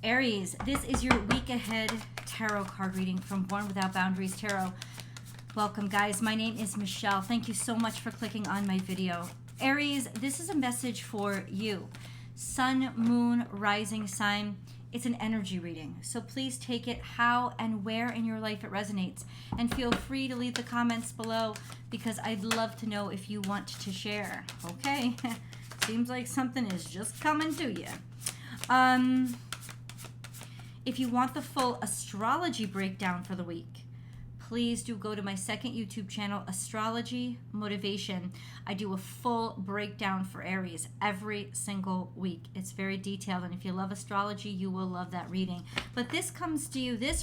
Aries, this is your week ahead tarot card reading from Born Without Boundaries Tarot. Welcome, guys. My name is Michelle. Thank you so much for clicking on my video. Aries, this is a message for you. Sun, moon, rising sign. It's an energy reading, so please take it how and where in your life it resonates. And feel free to leave the comments below because I'd love to know if you want to share. Okay, seems like something is just coming to you. If you want the full astrology breakdown for the week, please do go to my second YouTube channel, Astrology Motivation. I do a full breakdown for Aries every single week. It's very detailed, and if you love astrology, you will love that reading. But this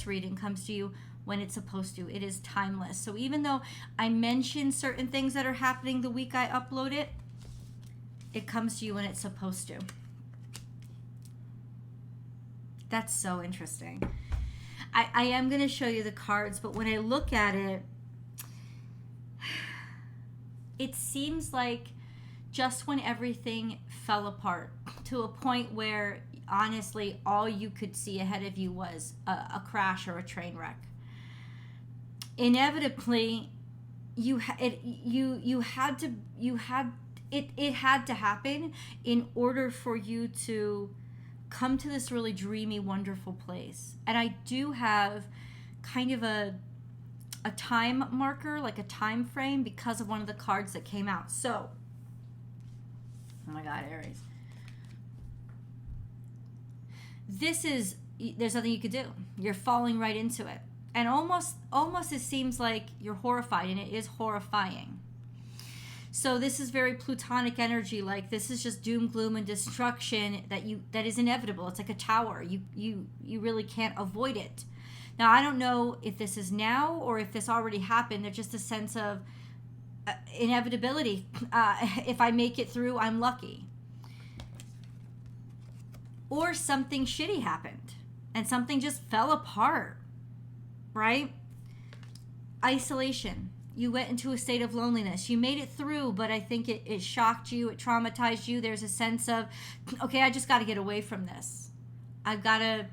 reading comes to you when it's supposed to. It is timeless. So even though I mention certain things that are happening the week I upload it, it comes to you when it's supposed to. That's so interesting. I am going to show you the cards, but when I look at it, it seems like just when everything fell apart to a point where, honestly, all you could see ahead of you was a crash or a train wreck. Inevitably, it had to happen in order for you to come to this really dreamy, wonderful place. And I do have kind of a time marker, like a time frame, because of one of the cards that came out. So, oh my God, Aries. There's nothing you could do. You're falling right into it. And almost it seems like you're horrified, and it is horrifying. So this is very Plutonic energy, like this is just doom, gloom, and destruction that is inevitable. It's like a tower. You really can't avoid it. Now, I don't know if this is now or if this already happened. There's just a sense of inevitability. If I make it through, I'm lucky. Or something shitty happened and something just fell apart, right? Isolation. You went into a state of loneliness. You made it through, but I think it shocked you. It traumatized you. There's a sense of, okay, I just got to get away from this. I gotta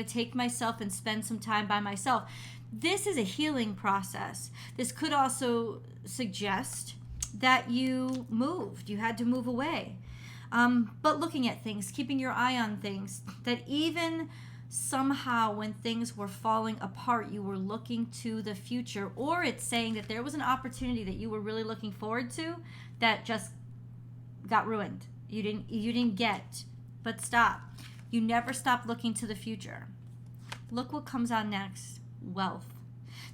take myself and spend some time by myself. This is a healing process. This could also suggest that you moved. You had to move away. But looking at things, keeping your eye on things, that even somehow when things were falling apart, you were looking to the future, or it's saying that there was an opportunity that you were really looking forward to that just got ruined. You didn't get. But stop. You never stop looking to the future. Look what comes out next. Wealth.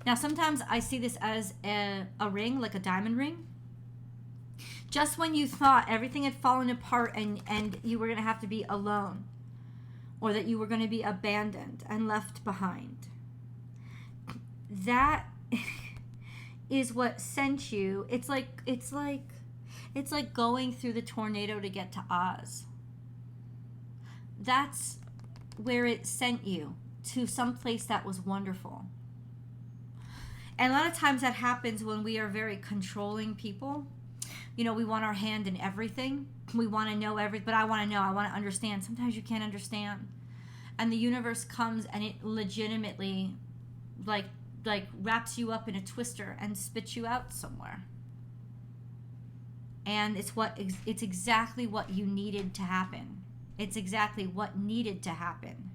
Now, sometimes I see this as a ring, like a diamond ring. Just when you thought everything had fallen apart and you were going to have to be alone, or that you were going to be abandoned and left behind. That is what sent you. It's like going through the tornado to get to Oz. That's where it sent you, to some place that was wonderful. And a lot of times that happens when we are very controlling people. You know, we want our hand in everything. We want to know everything, but I want to know, I want to understand. Sometimes you can't understand. And the universe comes and it legitimately like wraps you up in a twister and spits you out somewhere. And it's exactly what you needed to happen. It's exactly what needed to happen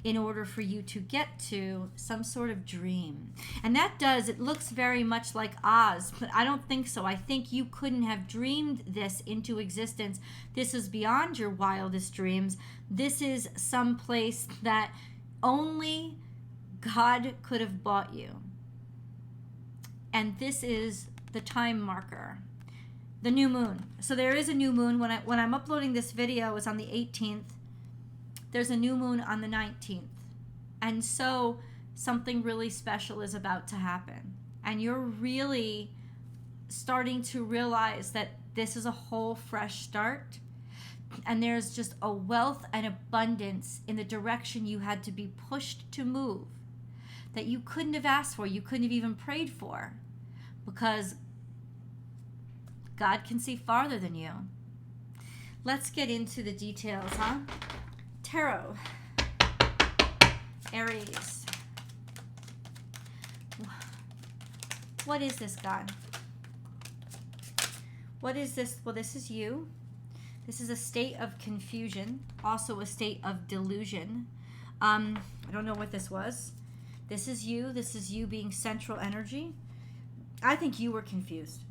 in order for you to get to some sort of dream. And it looks very much like Oz, but I don't think so. I think you couldn't have dreamed this into existence. This is beyond your wildest dreams. This is some place that only God could have bought you. And this is the time marker. The new moon. So there is a new moon. When I'm uploading this video, it's on the 18th. There's a new moon on the 19th. And so something really special is about to happen. And you're really starting to realize that this is a whole fresh start. And there's just a wealth and abundance in the direction you had to be pushed to move that you couldn't have asked for, you couldn't have even prayed for, because God can see farther than you. Let's get into the details, huh? Tarot. Aries. What is this, God? What is this? Well, this is you. This is a state of confusion, also a state of delusion. I don't know what this was. This is you. This is you being central energy. I think you were confused.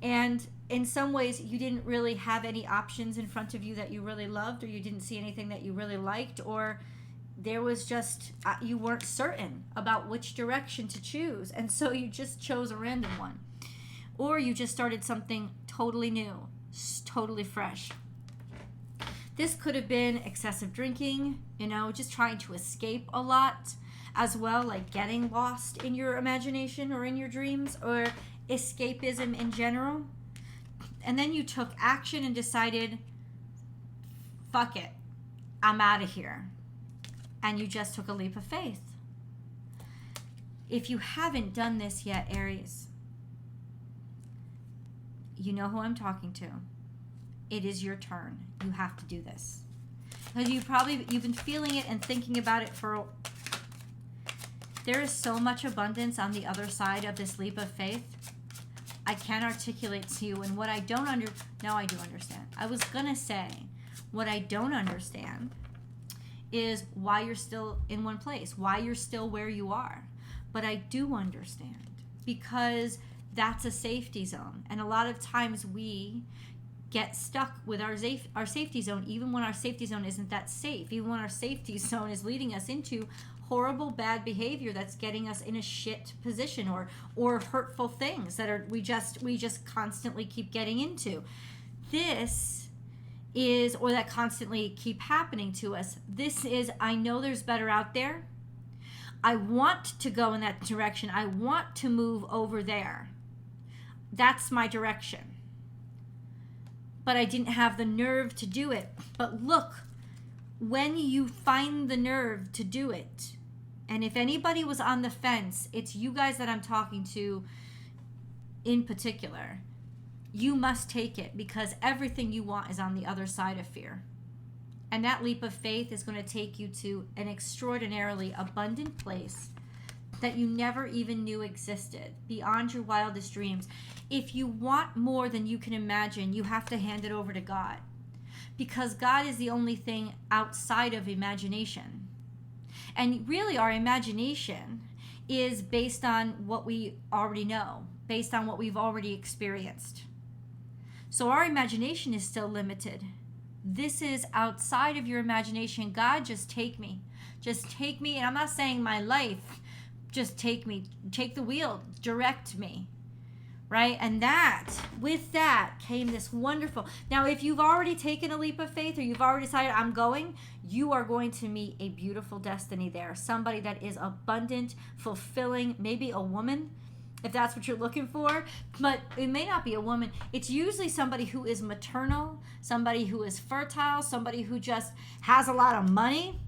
And in some ways, you didn't really have any options in front of you that you really loved, or you didn't see anything that you really liked, or there was just, you weren't certain about which direction to choose. And so you just chose a random one. Or you just started something totally new, totally fresh. This could have been excessive drinking, you know, just trying to escape a lot as well, like getting lost in your imagination or in your dreams, or escapism in general. And then you took action and decided, fuck it, I'm out of here. And you just took a leap of faith. If you haven't done this yet, Aries, you know who I'm talking to. It is your turn. You have to do this. Because you've been feeling it and thinking about it for, there is so much abundance on the other side of this leap of faith. I can't articulate to you. And what I don't now I do understand. I was gonna say, what I don't understand is why you're still in one place, why you're still where you are. But I do understand, because that's a safety zone. And a lot of times we get stuck with our safety zone, even when our safety zone isn't that safe, even when our safety zone is leading us into horrible, bad behavior that's getting us in a shit position, or hurtful things that are we just constantly keep getting into. This is, or that constantly keep happening to us. This is, I know there's better out there. I want to go in that direction. I want to move over there. That's my direction. But I didn't have the nerve to do it. But look, when you find the nerve to do it, and if anybody was on the fence, it's you guys that I'm talking to in particular. You must take it, because everything you want is on the other side of fear. And that leap of faith is going to take you to an extraordinarily abundant place that you never even knew existed, beyond your wildest dreams. If you want more than you can imagine, you have to hand it over to God, because God is the only thing outside of imagination. And really, our imagination is based on what we already know, based on what we've already experienced. So our imagination is still limited. This is outside of your imagination. God, just take me. Just take me. And I'm not saying my life. Just take me. Take the wheel. Direct me. Right? And with that came this wonderful. Now, if you've already taken a leap of faith, or you've already decided I'm going, you are going to meet a beautiful destiny there. Somebody that is abundant, fulfilling, maybe a woman, if that's what you're looking for. But it may not be a woman. It's usually somebody who is maternal, somebody who is fertile, somebody who just has a lot of money,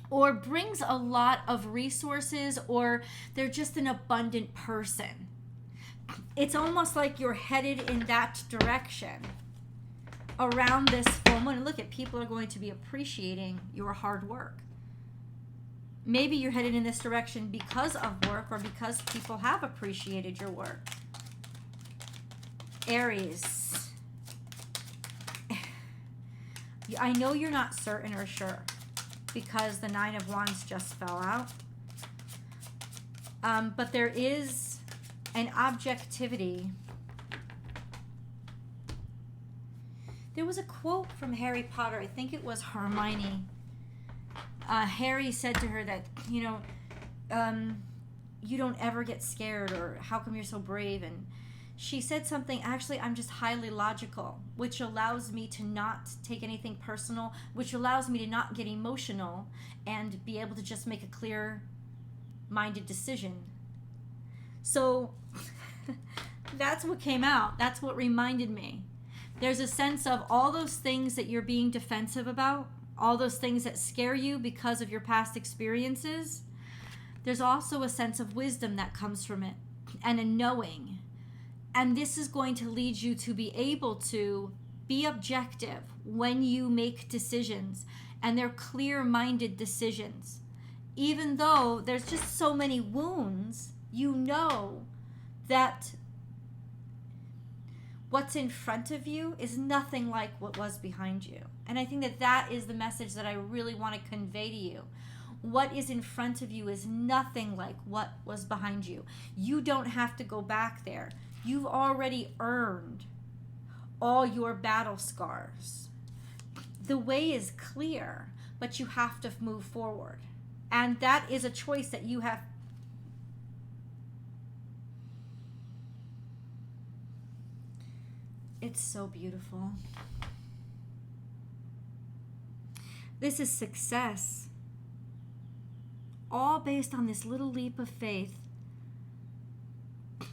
or brings a lot of resources, or they're just an abundant person. It's almost like you're headed in that direction around this full moon. And look, at people are going to be appreciating your hard work. Maybe you're headed in this direction because of work, or because people have appreciated your work. Aries. I know you're not certain or sure, because the Nine of Wands just fell out. But there is an objectivity. There was a quote from Harry Potter. I think it was Hermione. Harry said to her that, you don't ever get scared, or how come you're so brave? And she said something, actually, I'm just highly logical, which allows me to not take anything personal, which allows me to not get emotional and be able to just make a clear-minded decision. So that's what came out. That's what reminded me. There's a sense of all those things that you're being defensive about, all those things that scare you because of your past experiences. There's also a sense of wisdom that comes from it, and a knowing. And this is going to lead you to be able to Be objective when you make decisions, and they're clear-minded decisions. Even though there's just so many wounds, you know that what's in front of you is nothing like what was behind you. And I think that that is the message that I really want to convey to you. What is in front of you is nothing like what was behind you. You don't have to go back there. You've already earned all your battle scars. The way is clear, but you have to move forward. And that is a choice that you have. It's so beautiful. This is success. All based on this little leap of faith.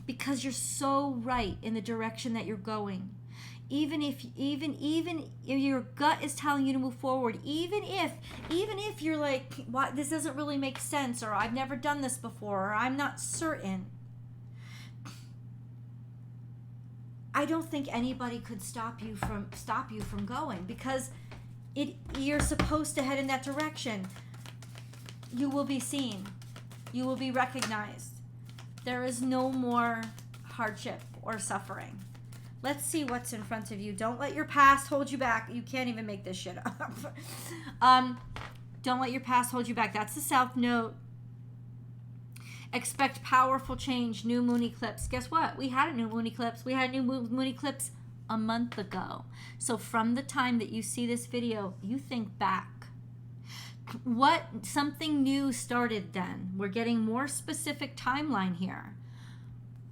Because you're so right in the direction that you're going. Even if your gut is telling you to move forward, even if you're like, what, this doesn't really make sense, or I've never done this before, or I'm not certain. I don't think anybody could stop you from going, because you're supposed to head in that direction. You will be seen. You will be recognized. There is no more hardship or suffering. Let's see what's in front of you. Don't let your past hold you back. You can't even make this shit up. Don't let your past hold you back. That's the South Node. Expect powerful change. New moon eclipse. Guess what? We had a new moon eclipse. We had a new moon eclipse a month ago. So from the time that you see this video, you think back. Something new started then. We're getting more specific timeline here.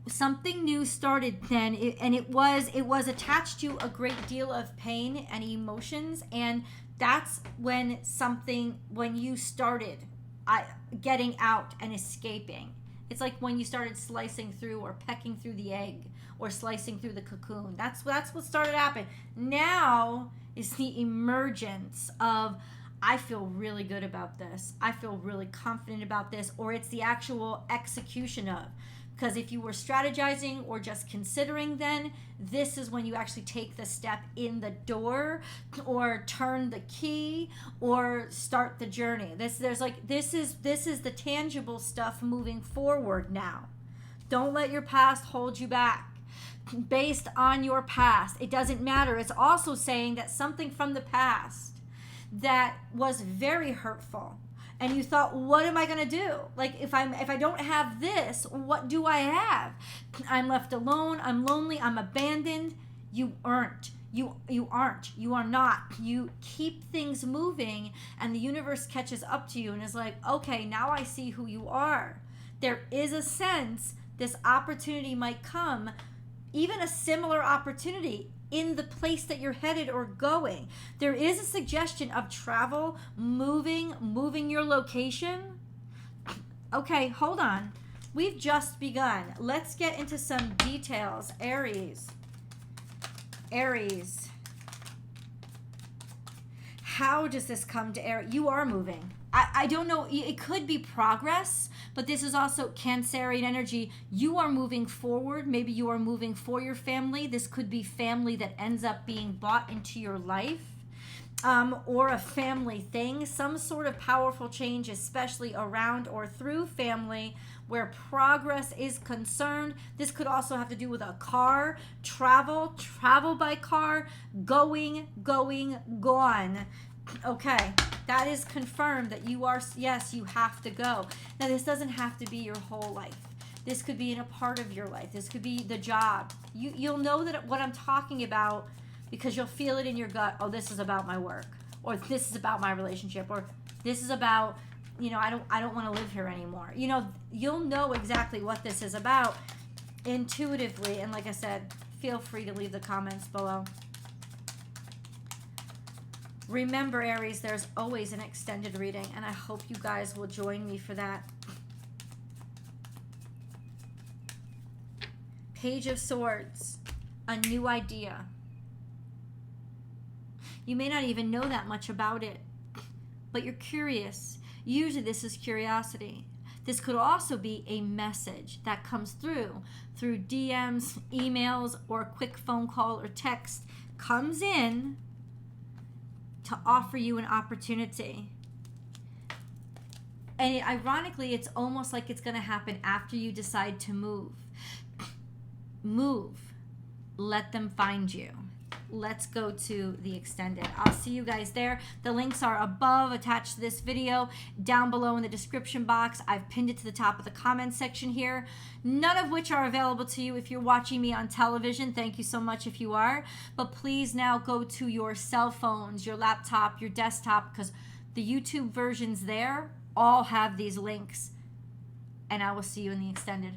Something new started then, and it was attached to a great deal of pain and emotions, and that's when you started getting out and escaping. It's like when you started slicing through or pecking through the egg or slicing through the cocoon. That's what started happening. Now is the emergence of, I feel really good about this. I feel really confident about this, or it's the actual execution of. Because if you were strategizing or just considering, then this is when you actually take the step in the door or turn the key or start the journey. This is the tangible stuff moving forward now. Don't let your past hold you back. Based on your past, it doesn't matter. It's also saying that something from the past that was very hurtful, and you thought, what am I going to do? Like, if I don't have this, what do I have? I'm left alone. I'm lonely. I'm abandoned. You aren't. You aren't. You are not. You keep things moving, and the universe catches up to you and is like, okay, now I see who you are. There is a sense this opportunity might come, even a similar opportunity in the place that you're headed or going. There is a suggestion of travel, moving your location. Okay, hold on. We've just begun. Let's get into some details. Aries. How does this come to Aries? You are moving. I don't know. It could be progress, but this is also Cancerian energy. You are moving forward. Maybe you are moving for your family. This could be family that ends up being brought into your life, or a family thing. Some sort of powerful change, especially around or through family, where progress is concerned. This could also have to do with a car, travel by car, going, gone. Okay, that is confirmed that you are, yes, you have to go. Now, this doesn't have to be your whole life. This could be in a part of your life. This could be the job. You'll know that what I'm talking about, because you'll feel it in your gut. Oh, this is about my work, or this is about my relationship, or this is about, I don't want to live here anymore. You'll know exactly what this is about intuitively. And like I said, feel free to leave the comments below. Remember, Aries, there's always an extended reading, and I hope you guys will join me for that. Page of Swords, a new idea. You may not even know that much about it, but you're curious. Usually this is curiosity. This could also be a message that comes through DMs, emails, or a quick phone call or text. comes in to offer you an opportunity. And ironically, it's almost like it's going to happen after you decide to move. Move. Let them find you. Let's go to the extended. I'll see you guys there. The links are above, attached to this video, down below in the description box. I've pinned it to the top of the comment section here, none of which are available to you if you're watching me on television. Thank you so much if you are. But please now go to your cell phones, your laptop, your desktop, because the YouTube versions there all have these links. And I will see you in the extended.